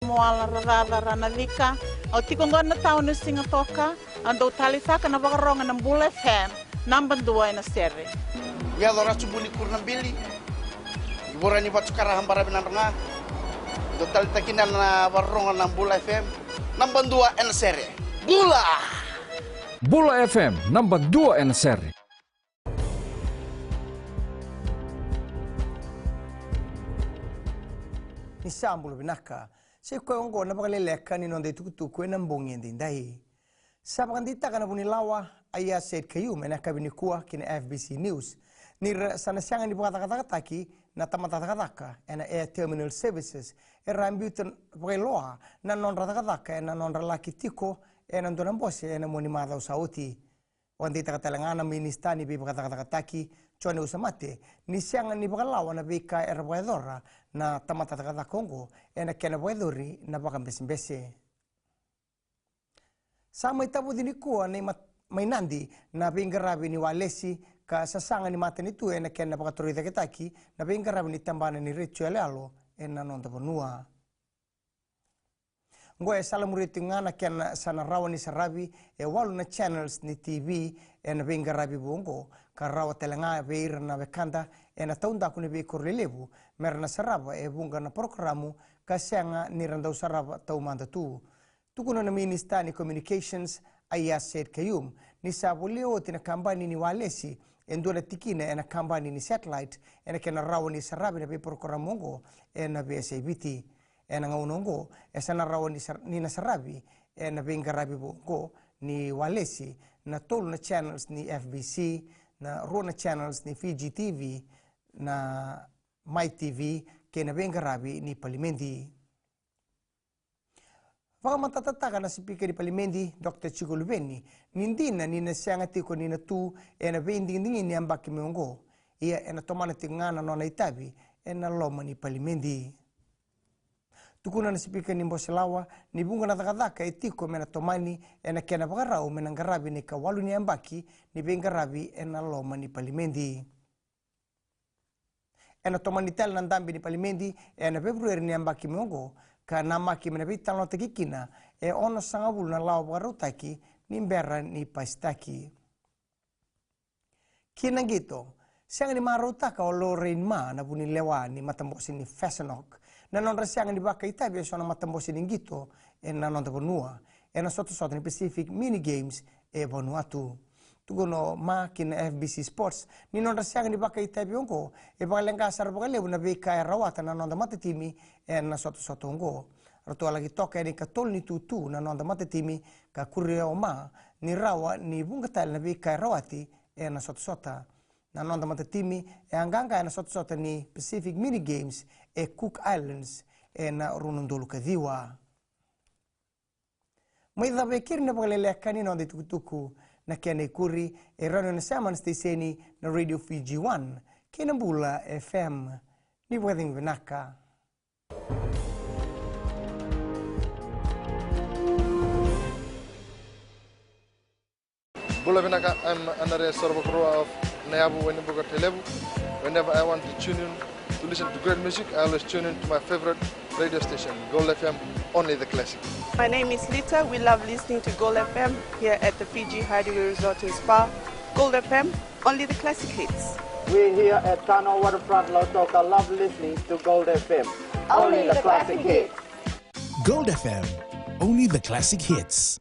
moala radada ranavika. O tikongona tau na singatoka. Ando talisaka na wakaronga ng Bula FM. Number 2 na sere. Ya dora subuli kurna bili. Ibora ni batu karahan barabinan nga. Do talitakina na waronga ng Bula FM. Number 2 na sere. Bula! Bula FM, number 2 na sere. Ni sambulo binaka. Si ko ngo na pakaleleka ni nonde tukutuku na mbongi ndindahi. Sa pakandita kana bunilawa aya said kayu mena kabini kuwa kina FBC News. Ni sana sianga ni pakata-kata-taki na tamata-kata-kata ena air terminal services rambutan pakailoa na non-rata-kata ena non-ralaki tiko ena ndona mbose ena moni mada usauti. Wandita katalangana ministani bi pakata-kata-taki chone usamate ni sianga ni pakalawa na bika era pakadora na tamata-kata Kongo ena kena pakadori na pakambesi-besi. Sama itabu dini kuwa na mainandi na pingarabi ni walesi ka sasanga ni mata ni tu ena kena pakatorita kitaki na pingarabi ni tambana ni recho alo ena nonta ponua. Ngoe salamuriti ngana kena sana rawa ni sarabi walu na channels ni TV ena pingarabi bongo ka rawa telanga beira na bekanda ena taunda kuni be korrelevu merna saraba bunga na programu ka sianga ni randau saraba tau manda tu. Tukuno na Ministani Communications aya said kayum ni sabulio tina kambani ni walesi endura tikina ena kambani ni satellite ena kena rawa ni sarabi na be programongo ena BSABT ena ngaunongo esana rawa ni nasarabi ena be ngarabi bongo ni walesi na tolu na channels ni FBC na rona channels ni Fiji TV na My TV kena be ngarabi ni Palimendi. Wakamatata na speaker di Palimendi, Dr. Chico Lubeni, nindina nina sianga tiko nina tu ena vending ni ambaki meongo, ia ena tomana tingana nona itabi ena loma ni Palimendi. Tukuna na speaker ni Mboselawa, ni bunga na takadaka etiko mena tomani ena kena bagarau mena ngarabi ni kawalu ni ambaki ni bengarabi ena loma ni Palimendi. Ena tomani tel nandambi ni Palimendi ena Februari ni ambaki meongo, ka namaki menabita no tekikina ono sangabul na lao bagarutaki ni mbera ni paistaki. Kina gitu, siang ni marutaka o lorein ma na buni lewa ni matambosin ni Fessenok na non siang ni baka itabi so na matambosin ni gitu na non tabunua na soto ni Pacific mini games Vanuatu. Tugono ma kina FBC Sports ni non siang ni baka itabi ongo bagalengka sar bagalebu na beka rawata na non matatimi na soto ongo. Ratua lagi toka ni katol ni tutu na non matatimi ka kuria oma ni rawa ni bungatal na beka rawati na soto na non matatimi anganga na soto ni Pacific mini games Cook Islands na runundulu kadiwa. Maitha bekir na pagaleleka ni non de tukutuku na kene kuri rano na saman staseni na Radio Fiji 1 Kinambula FM ni Wedding Vinaka. Bula Vinaka, I'm Andrea Sorbokroa of Nayabu Wenibuga Telebu. Whenever I want to tune in to listen to great music, I always tune in to my favorite radio station, Gold FM, only the classic. My name is Lita. We love listening to Gold FM here at the Fiji Hideaway Resort and Spa. Gold FM, only the classic hits. We here at Tano Waterfront Lautoka love listening to Gold FM, only the classic hits. Gold FM, only the classic hits.